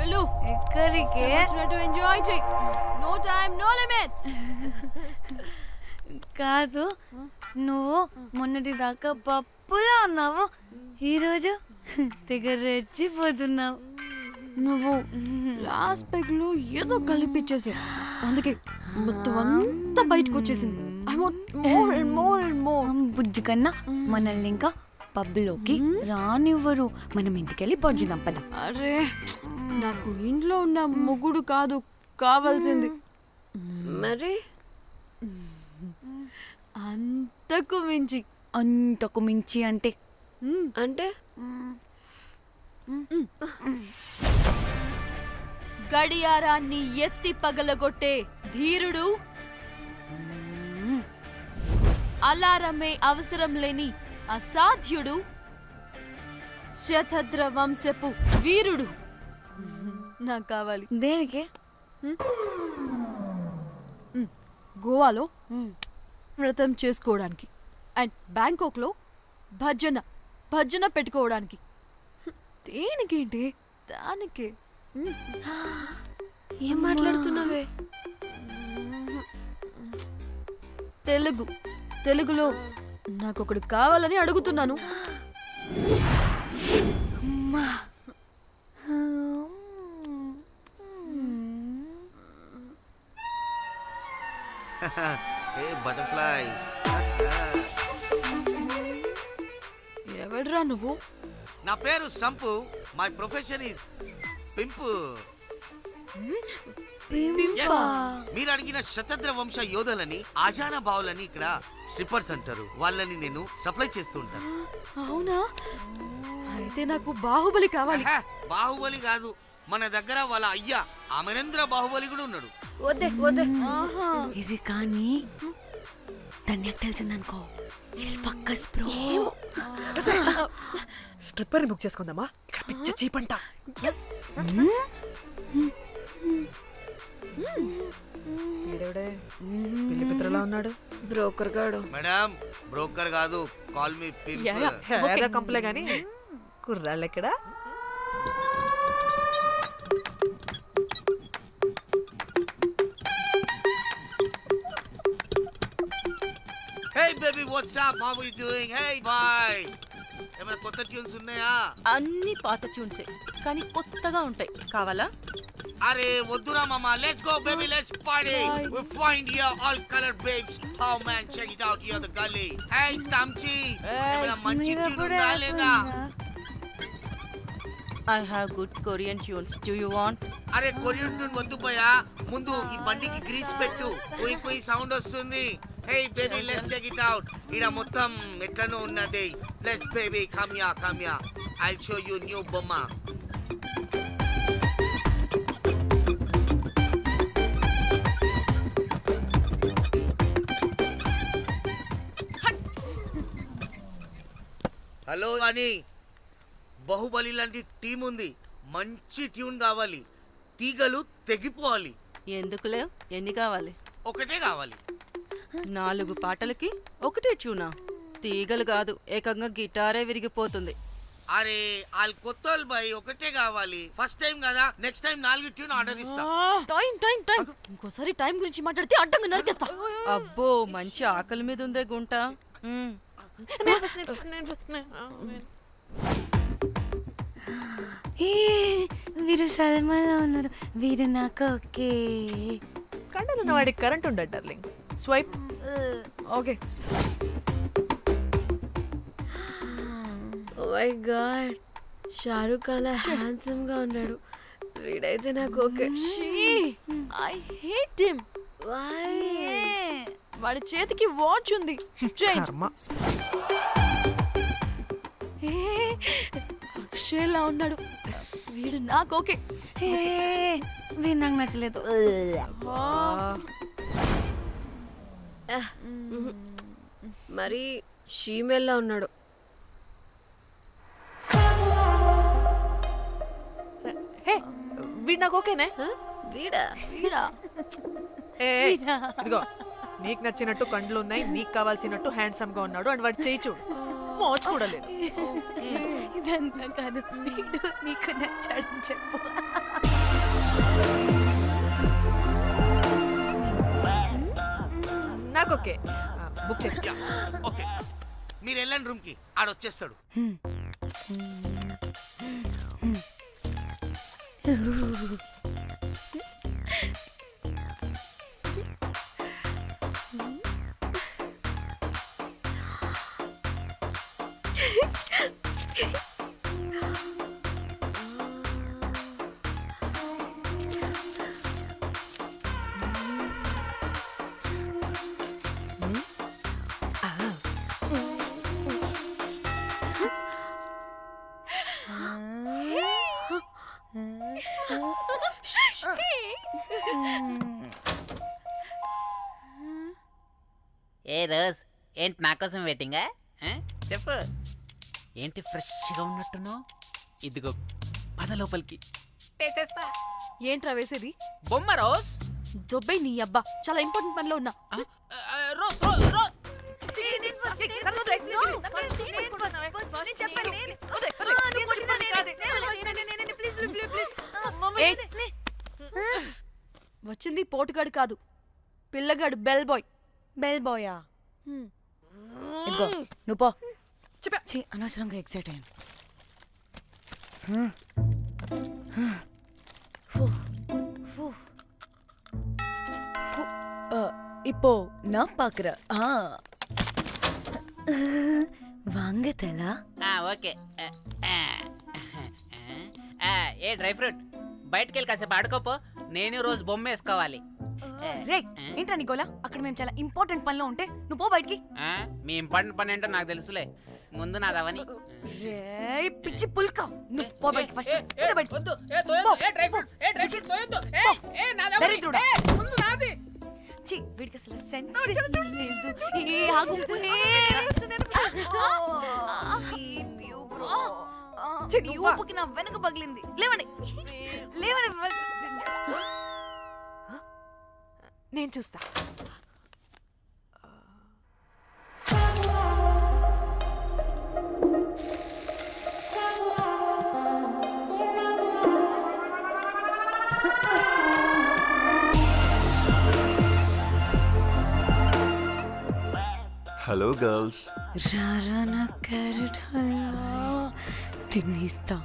వెళ్ళు. ఎక్కడికే? ఎంజాయ్ చెయ్యి. No time no limits. కాదు, నువ్వు మొన్నటి దాకా పప్పులా ఉన్నావు, ఈరోజు తెగ రెచ్చిపోతున్నావు. నువ్వు లాస్ట్ పెగ్ లో ఏదో కలిపిచ్చేసావు, అందుకే మొత్తం అంతా బయటకు వచ్చేసింది. I want more and more and more. Bujju కన్నా మనల్ని ఇంకా పబ్లోకి రానివ్వరు. మనం ఇంటికెళ్ళి పొజ్జుదాం పద. అరే, నాకు ఇంట్లో ఉన్న మొగుడు కాదు కావాల్సింది. మరి అంతకు మించి. అంతకు మించి అంటే అంటే గడియారాన్ని ఎత్తి పగలగొట్టే ధీరుడు, అలారమే అవసరం లేని అసాధ్యుడు, శతద్ర వంశపు వీరుడు నాకు కావాలి. దేనికి? గోవాలో వ్రతం చేసుకోవడానికి అండ్ బ్యాంకాక్లో భజన పెట్టుకోవడానికి. దేనికేంటి? దానికే. ఏం మాట్లాడుతున్నావే? తెలుగులో నాకొకడు కావాలని అడుగుతున్నాను. బటర్ఫ్లైస్. ఎవడ్రా నువ్వు? నా పేరు Sampu. My profession is pimp. మీరు అడిగిన శతద్ర వంశ యోధులని, ఆజానా బావులని ఇక్కడ స్ట్రిప్పర్స్ అంటారు. వాళ్ళని నేను సప్లై చేస్తూ ఉంటాను. అవునా? అయితే నాకు బాహుబలి కావాలి. బాహుబలి కాదు, మన దగ్గర వాళ్ళ అయ్యా అమరేంద్ర బాహుబలి కూడా ఉన్నాడు. వద్దే వద్దే. ఇది కానీ ధన్యకు తెలిసిందనుకో, స్ట్రిప్పర్ బుక్ చేసుకుందామా? ఇక్కడ పిచ్చ చీపంట. పిల్లి పిత్రలా ఉన్నాడు. బ్రోకర్ గాడు. మేడం, బ్రోకర్ కాదు, కాల్ మీ పింప్. కంపలే గాని కుర్రాళ్ళు ఎక్కడ? Hey baby, what's up? How are you doing? Hey bye. ఏమైనా కొత్త ట్యూన్స్ ఉన్నాయా? అన్ని పాత ట్యూన్సే, కానీ కొత్తగా ఉంటాయి. కావాలా? అరే వద్దురా మామా. Let's go baby, let's party. We find here all color babes. Oh man, check it out here the gully. Hey Tamchi, ఏమైనా మంచి ట్యూన్ ఉందా లేదా? I have good Korean tunes. Do you want? అరే కొరియన్ ట్యూన్ వద్దు పోయా, ముందు ఈ బండికి గ్రీస్ పెట్టు. కొయి కొయి సౌండ్ వస్తుంది. Hey baby, let's check it out. ఇడ మొత్తం ఎట్లనో ఉన్నది. Let's baby, come here. I'll show you new bomma. Hello అని, బాహుబలి లాంటి టీం ఉంది. మంచి ట్యూన్ కావాలి. తీగలు తెగిపోవాలి. ఎందుకులే, ఎన్ని కావాలి? ఒకటే కావాలి. 4 పాటలకి ఒకటే ట్యూనా? తీగలు కాదు, ఏకంగా గిటారే విరిగిపోతుంది. అరే వాళ్ళు కొత్త వాళ్ళు బాయ్, ఒకటే కావాలి. ఫస్ట్ టైం కదా, నెక్స్ట్ టైం 4 ట్యూన్ ఆర్డర్ ఇస్తా. టైం ఇంకోసారి టైం గురించి మాట్లాడితే అడ్డంగా నరికేస్తా. అబ్బో, మంచి ఆకలి మీద ఉందే గుంట. వీరు సల్మాలో ఉన్నారు. వీరు నాకు ఓకే. కండలున్న వాడికి కరెంట్ ఉండడు darling. Swipe. Okay. Oh my god, Shahrukh అలా హ్యాండ్సమ్ గా ఉన్నాడు. వీడైతే నాకు okay. I hate him. Why? వాడి చేతికి వాచ్ ఉంది. అక్షయ్లా ఉన్నాడు. వీడు నాకు ఓకే. వీడు నాకు నచ్చలేదు. మరి షీమేల్లా ఉన్నాడు. వీడు నాకు ఓకేనే. వీడా? ఇదిగో, నీకు నచ్చినట్టు కండ్లు ఉన్నాయి, నీకు కావాల్సినట్టు హ్యాండ్సమ్ గా ఉన్నాడు అని వాడు చేయి చూడు. మోచు కూడా లేదు. ఇదంతా కాదు, నీకు నచ్చాడని చెప్పు. ఓకే బుక్ చేసి యా, ఓకే మీరు వెళ్ళండి రూమ్ కి ఆడొచ్చేస్తాడు. ఏ రోజ్ ఏంటి నా కోసం వెయిటింగా చెప్పు ఏంటి ఫ్రెష్గా ఉన్నట్టును ఇదిగో పద లోపలికి పేచేస్తా ఏంట్రా వేసేది? బొమ్మ రోజ్ దొబ్బై నీ అబ్బా, చాలా ఇంపార్టెంట్ పనిలో ఉన్నా. రోజ్ రోజ్ రోజ్ ఏ, వచ్చింది పోటుగాడు కాదు, పిల్లగాడు బెల్ బాయ్. బెల్ బాయా? ఇదిగో నువ్వు పో. ఛీ, అనవసరంగా ఎక్సైట్ అయ్యాను. இப்போ நான் பாக்குறேன். வாங்கதலா? ఓకే ఏ డ్రై ఫ్రూట్ బయటికి వెళ్ళి కాసేపు ఆడుకోపో, నేను రోజు బొమ్మ వేసుకోవాలి. రే ఏంట్రా నికోలా, అక్కడ మేము చాలా ఇంపార్టెంట్ పనిలో ఉంటే నువ్వు పో బయటికి. మీ ఇంపార్టెంట్ పని ఏంటో నాకు తెలుసులే, ముందు నాదవని. రే పిచ్చి పుల్క, నువ్వు పో బయటికి ఫస్ట్. వద్దు, ఏ తోయొద్దు, ఏ డ్రై ఫ్రూట్, ఏ డ్రై ఫ్రూట్ తోయొద్దు, ఏ నాదవని, దరిద్రుడా. ముందు నాది. ఛీ, వీడికి అసలు సెన్స్ లేదు. ఏ ఆగు. నీ ఊపుకి నా వెనక పగిలింది. లేవండి లేవండి. నేను చూస్తా. Hello girls. రారా నా క్యారెట్ హల్వా తినేస్తా.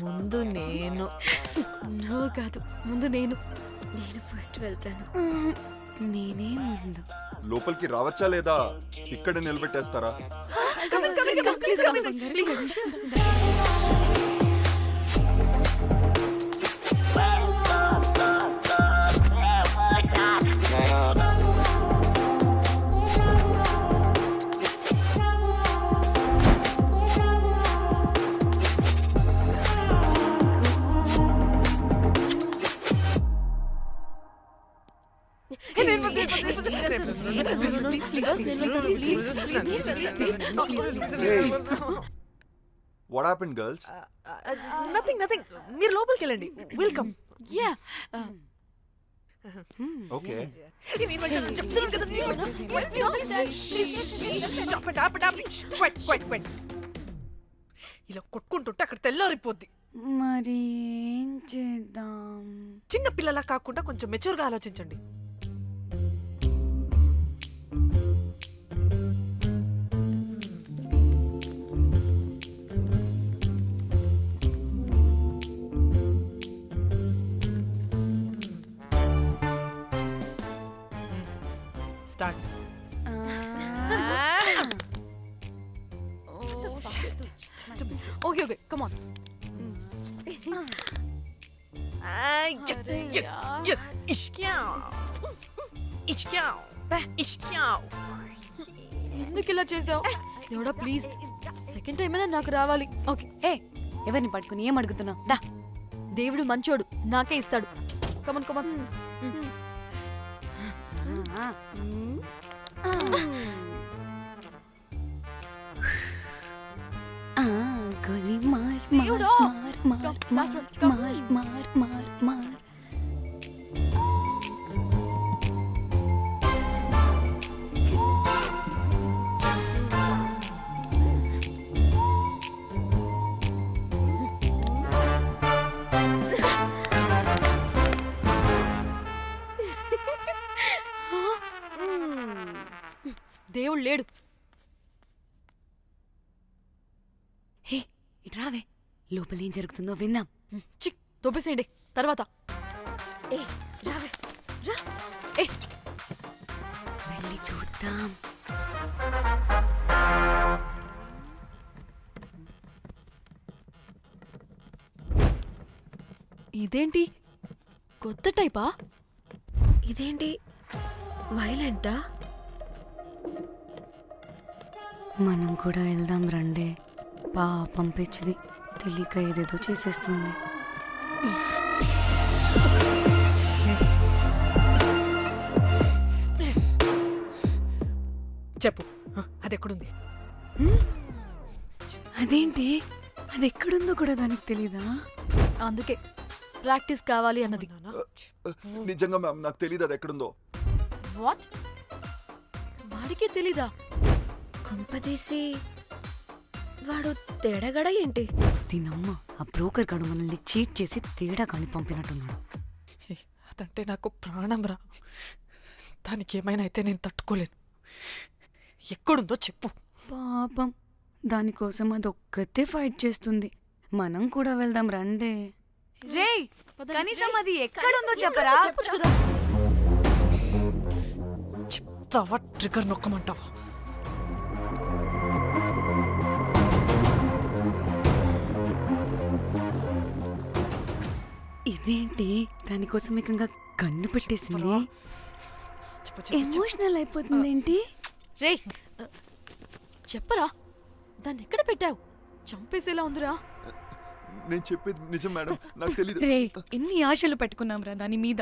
ముందు నేను. నువ్వు కాదు, ముందు నేను. నేను ఫస్ట్ వెళ్తాను. నేనే ముందు. లోపలికి రావచ్చా లేదా ఇక్కడ నిలబెట్టేస్తారా? What happened girls? Nothing nothing, మీరు లోపలికి వెళ్ళండి. వెల్కమ్. Yeah, okay. ఇలా కొట్టుకుంటుంటే అక్కడ తెల్లారిపోద్ది. మరి ఏం చేద్దాం? చిన్న పిల్లలా కాకుండా కొంచెం మెచ్యూర్గా ఆలోచించండి. Start. Okay okay, come on. ఎందుకు ఇలా చేసావు? దేవుడా ప్లీజ్, సెకండ్ టైం అయినా నాకు రావాలి. ఓకే. ఏ ఎవరిని పట్టుకుని ఏం అడుగుతున్నావు? డా. దేవుడు మంచోడు, నాకే ఇస్తాడు. Come on come on. గోలీ మార్ దేవుడా. మార్ మార్ Last one, మార్ come. మార్ మార్ మార్. దేవుడు లేడు. హే ఇటు రావే, లోపల ఏం జరుగుతుందో విందాం. చిక్ తోపేసేయండి తర్వాత. ఏ రావే రా. ఏ వెళ్ళి చూద్దాం. ఇదేంటి కొత్త టైపా? ఇదేంటి వైలెంటా? మనం కూడా వెళ్దాం రండే. పాపం పిచ్చిది, తెలియక ఏదేదో చేసేస్తుంది. చెప్పు, అది ఎక్కడుంది? అదేంటి, అది ఎక్కడుందో కూడా దానికి తెలీదా? అందుకే ప్రాక్టీస్ కావాలి అన్నది. నిజంగా మ్యామ్ నాకు తెలియదు అది ఎక్కడుందో. వాట్? వాడికి తెలీదా? కొంపదీసి వాడు తేడగడ ఏంటి? దీనమ్మ, ఆ బ్రోకర్ గాడు మనల్ని చీట్ చేసి తేడా కాని పంపినట్టున్నాడు. అదంటే నాకు ప్రాణం రా. దానికి ఏమైనా అయితే నేను తట్టుకోలేను. ఎక్కడుందో చెప్పు. పాపం, దానికోసం అది ఒక్కతే ఫైట్ చేస్తుంది. మనం కూడా వెళ్దాం రండే. రేయ్, కనీసం అది ఎక్కడుందో చెప్పరా? చెప్పొచ్చు కదా. చెప్తావా? ట్రిగర్ నొక్కమంటావా? ఇదేంటి, దానికోసం ఏకంగా కన్ను పెట్టేసింది. చెప్పు, చెప్పు, చెప్పు. ఎమోషనల్ అయిపోతుంది ఏంటి? రే చెప్పరా, దాన్ని ఎక్కడ పెట్టావు? చంపేసేలా ఉందిరా. నేను చెప్పేది నిజం మేడం, నాకు తెలీదు. రే, ఎన్ని ఆశలు పెట్టుకున్నాం రా దాని మీద.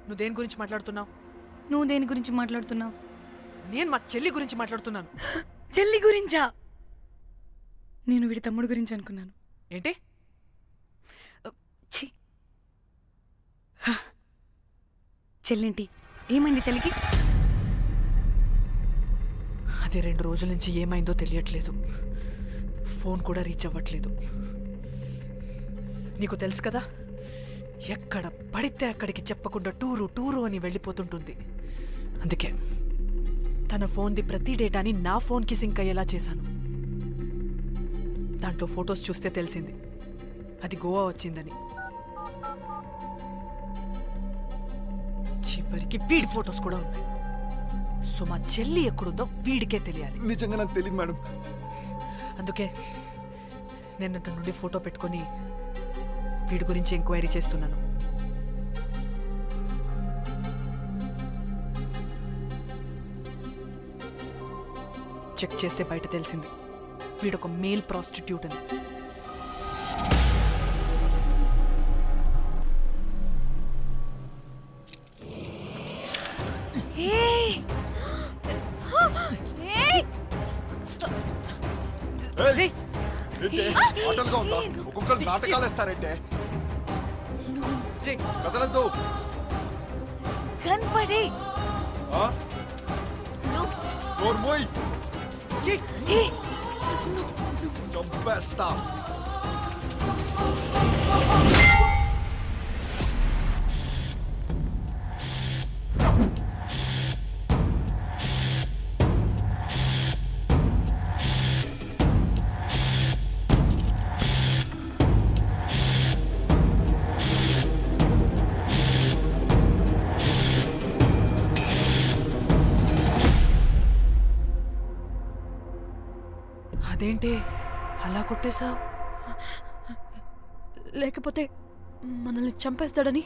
నువ్వు దేని గురించి మాట్లాడుతున్నావు? నువ్వు దేని గురించి మాట్లాడుతున్నావు? నేను మా చెల్లి గురించి మాట్లాడుతున్నాను. చెల్లి గురించా? నేను వీడి తమ్ముడు గురించి అనుకున్నాను. ఏంటి? ఛీ. చెల్లింటి ఏమైంది చెల్లికి? అది 2 రోజుల నుంచి ఏమైందో తెలియట్లేదు. ఫోన్ కూడా రీచ్ అవ్వట్లేదు. నీకు తెలుసు కదా, ఎక్కడ పడితే అక్కడికి చెప్పకుండా టూరు అని వెళ్ళిపోతుంటుంది. అందుకే తన ఫోన్ది ప్రతి డేటాని నా ఫోన్కి సింక్ అయ్యేలా చేశాను. దాంట్లో ఫొటోస్ చూస్తే తెలిసింది అది గోవా వచ్చిందని. చివరికి వీడి ఫొటోస్ కూడా ఉన్నాయి. సో మా చెల్లి ఎక్కడుందో వీడికే తెలియాలి. నిజంగా నాకు తెలియదు మేడం. అందుకే నేను అతని నుండి ఫోటో పెట్టుకొని వీడి గురించి ఎంక్వైరీ చేస్తున్నాను. చెక్ చేస్తే బయట తెలిసింది వీడొక మేల్ ప్రాస్టిట్యూట్ అని. ఏంటి ఆటలుగా ఉందా? ఒక్కొక్కరు నాటకాలు వేస్తారంటే కదలద్దు. కనపడే నోర్మోయ్, చంపేస్తా. అదేంటి అలా కొట్టేశావు? లేకపోతే మనల్ని చంపేస్తాడని.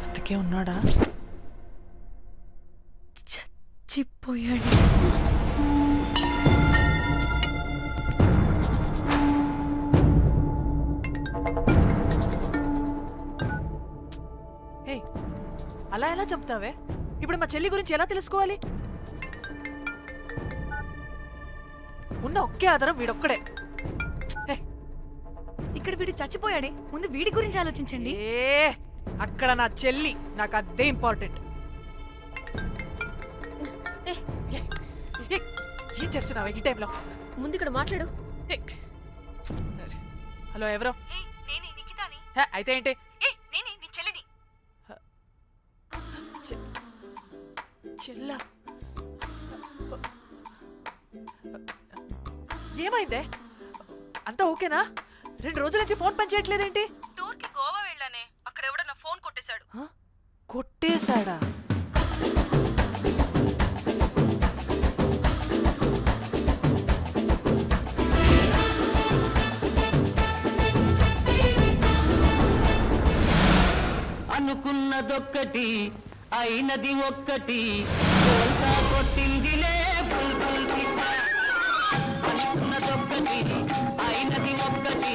బతికే ఉన్నాడా? చచ్చిపోయాడు. అలా ఎలా చెప్తావే? ఇప్పుడు మా చెల్లి గురించి ఎలా తెలుసుకోవాలి? ఉన్న ఒకే ఆధారం వీడొక్కడే. ఇక్కడ వీడు చచ్చిపోయాడే, ముందు వీడి గురించి ఆలోచించండి. అక్కడ నా చెల్లి, నాకు అదే ఇంపార్టెంట్. ఏం చేస్తున్నావు ఈ టైంలో? ముందు ఇక్కడ మాట్లాడు. ఏ, హలో ఎవరో? హే, అయితే ఏంటి? చె- చెల్లా ఏమైందే? అంతా ఓకేనా? 2 రోజుల నుంచి ఫోన్ పని చేయట్లేదేంటి? టూర్కి గోవా వెళ్ళానే, అక్కడ ఎవడో నా ఫోన్ కొట్టేశాడు. హ? కొట్టేశాడా? అనుకున్నదొక్కటి అయినది ఒక్కటి బోల్తా కొట్టిందిలే బుల్బుల్ పిట్ట. అనుకున్నదొక్కటి అయినది ఒక్కటి